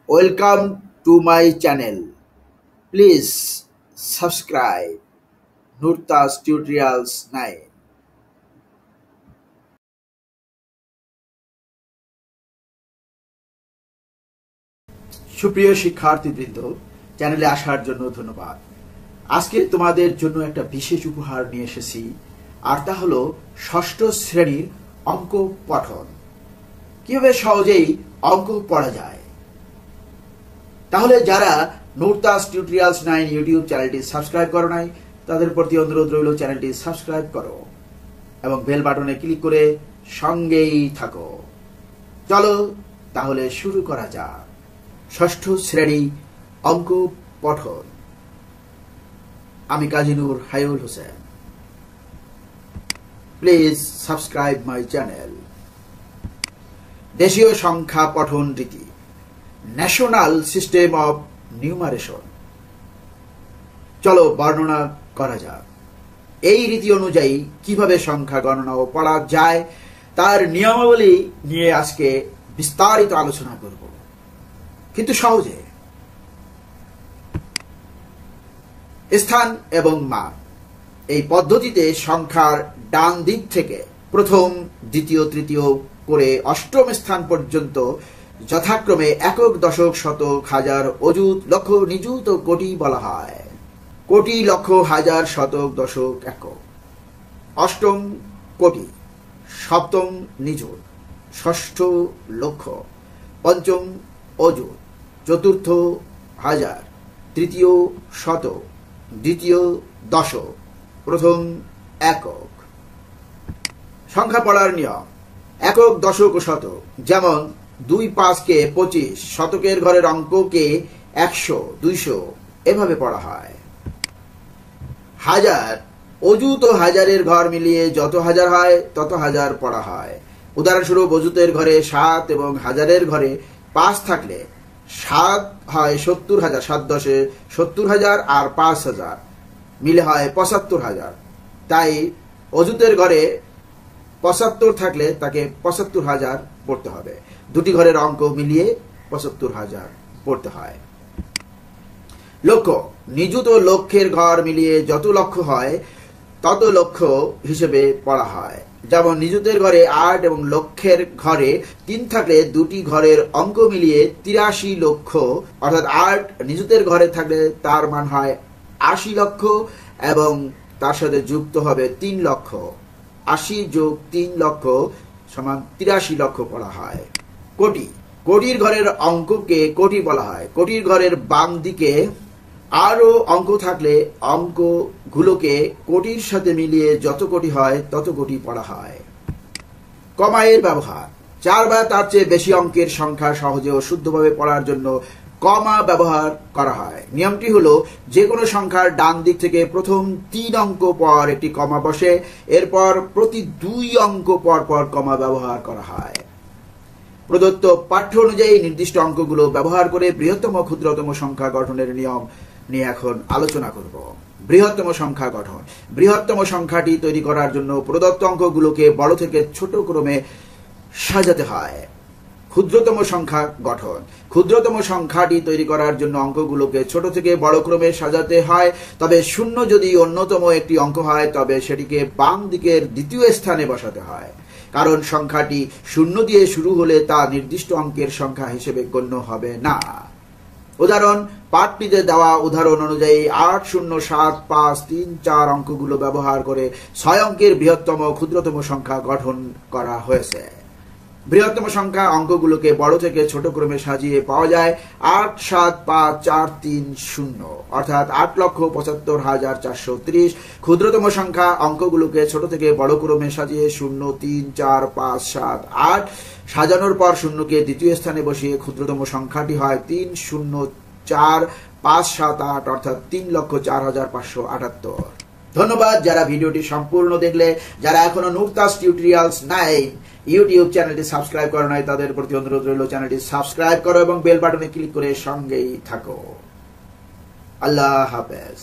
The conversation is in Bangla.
Welcome to my channel. Please subscribe Nurtas Tutorials 9. সুপ্রিয় শিক্ষার্থীবৃন্দ, চ্যানেলে আসার জন্য ধন্যবাদ। আজকে তোমাদের জন্য একটা বিশেষ উপহার নিয়ে এসেছি, আর তা হলো ষষ্ঠ শ্রেণীর অঙ্ক পঠন। কিভাবে সহজেই অঙ্ক পড়া যায়। তাহলে যারা নুরতাস টিউটোরিয়ালস 9 ইউটিউব চ্যানেলটি সাবস্ক্রাইব করো নাই, তাদের প্রতি অনুরোধ রইল চ্যানেলটি সাবস্ক্রাইব করো এবং বেল বাটনে ক্লিক করে সঙ্গেই থাকো। চলো তাহলে শুরু করা যাক। ষষ্ঠ শ্রেণী অঙ্ক পঠন। আমি Kazi Noor Hayul Hossain. Please subscribe my channel. দেশীয় সংখ্যা পঠন রীতি, ন্যাশনাল সিস্টেম অফ নিউমারেশন। চলো বর্ণনা করা যাক। এই রীতি অনুযায়ী কিভাবে সংখ্যা গণনা ও পড়া যায় তার নিয়মাবলী নিয়ে আজকে বিস্তারিত আলোচনা করব, কিন্তু সহজে। স্থান এবং মান। এই পদ্ধতিতে সংখ্যার ডান দিক থেকে প্রথম, দ্বিতীয়, তৃতীয় করে অষ্টম স্থান পর্যন্ত যথাক্রমে একক, দশক, শতক, হাজার, অযুত, লক্ষ, নিযুত ও কোটি বলা হয়। কোটি, লক্ষ, হাজার, শতক, দশক, একক। অষ্টম কোটি, সপ্তম নিযুত, ষষ্ঠ লক্ষ, পঞ্চম অযুত, চতুর্থ হাজার, তৃতীয় শতক, দ্বিতীয় দশক, প্রথম একক। সংখ্যা পড়ার নিয়ম। একক, দশক ও শতক, যেমন 2, 5 কে 25, শতকের ঘরের অঙ্ককে 100, 200 এভাবে পড়া হয়। হাজার, অযুত ও হাজারের ঘর মিলিয়ে যত হাজার হয় তত হাজার পড়া হয়। উদাহরণস্বরূপ, অযুতের ঘরে 7 এবং হাজারের ঘরে 5 থাকলে 7 হয় 70,000, 7 10 70,000 আর 5,000 মিলে হয় 75,000। তাই অযুতের ঘরে 75 থাকলে তাকে 75,000 পড়তে হবে। দুটি ঘরের অঙ্ক মিলিয়ে 75,000 পড়তে হয়। লক্ষ, নিযুত ও লক্ষের ঘর মিলিয়ে যত লক্ষ হয় তত লক্ষ হিসেবে পড়া হয়। যেমন নিযুতের ঘরে 8 এবং লক্ষের ঘরে 3 থাকলে দুটি ঘরের অঙ্ক মিলিয়ে 83 লক্ষ, অর্থাৎ 8 নিযুতের ঘরে থাকলে তার মান হয় 80 লক্ষ এবং তার সাথে যুক্ত হবে 3 লক্ষ। 80 যোগ 3 লক্ষ সমান 83 লক্ষ পড়া হয়। কোটি, কোটির ঘরের অঙ্ককে কোটি বলা হয়। কোটির ঘরের বাম দিকে আরো অঙ্ক থাকলে অঙ্কগুলোকে কোটির সাথে মিলিয়ে যত কোটি হয় তত কোটি পড়া হয়। কমা এর ব্যবহার। 4 বা তার চেয়ে বেশি অঙ্কের সংখ্যা সহজে ও শুদ্ধভাবে পড়ার জন্য কমা ব্যবহার করা হয়। নিয়মটি হলো, যে কোনো সংখ্যার ডান দিক থেকে প্রথম 3 অঙ্ক পর একটি কমা বসে, এরপর প্রতি 2 অঙ্ক পর পর কমা ব্যবহার করা হয়। প্রদত্ত পাঠ্য অনুযায়ী নির্দিষ্ট অঙ্কগুলো ব্যবহার করে বৃহত্তম ক্ষুদ্রতম সংখ্যা গঠনের নিয়ম নিয়ে এখন আলোচনা করব। বৃহত্তম সংখ্যা গঠন। বৃহত্তম সংখ্যাটি তৈরি করার জন্য প্রদত্ত অঙ্কগুলোকে বড় থেকে ছোট ক্রমে সাজাতে হয়। ক্ষুদ্রতম সংখ্যা গঠন। ক্ষুদ্রতম সংখ্যাটি তৈরি করার জন্য অঙ্কগুলোকে ছোট থেকে বড় ক্রমে সাজাতে হয়। তবে 0 যদি অন্যতম একটি অঙ্ক হয় তবে সেটিকে বাম দিকের দ্বিতীয় স্থানে বসাতে হয়, কারণ সংখ্যাটি 0 দিয়ে শুরু হলে তা নির্দিষ্ট অঙ্কের সংখ্যা হিসেবে গণ্য হবে না। উদাহরণ, পাঠটিতে দেওয়া উদাহরণ অনুযায়ী 8, 0, 7, 5, 3, 4 অঙ্কগুলো ব্যবহার করে 6 অঙ্কের বৃহত্তম ক্ষুদ্রতম সংখ্যা গঠন করা হয়েছে। বৃহত্তম সংখ্যা অঙ্কগুলোকে বড় থেকে ছোট ক্রমে সাজিয়ে পাওয়া যায় 8, 7, 5, 4, 3, 0, অর্থাৎ 8,75,430। ক্ষুদ্রতম সংখ্যা অঙ্কগুলোকে ছোট থেকে বড় ক্রমে সাজিয়ে 0, 3, 4, 5, 7, 8 সাজানোর পর শূন্যকে দ্বিতীয় স্থানে বসিয়ে ক্ষুদ্রতম সংখ্যাটি হয় 3, 0, 4, 5, 7, 8, অর্থাৎ 3,04,578। ধন্যবাদ যারা ভিডিওটি সম্পূর্ণ দেখলে। যারা এখনো নুরতাস টিউটোরিয়ালস 9 ইউটিউব চ্যানেলটি সাবস্ক্রাইব করো নাই, তাদের প্রতি অনুরোধ রইল চ্যানেলটি সাবস্ক্রাইব করো এবং বেল বাটনে ক্লিক করে সঙ্গেই থাকো। আল্লাহ হাফেজ।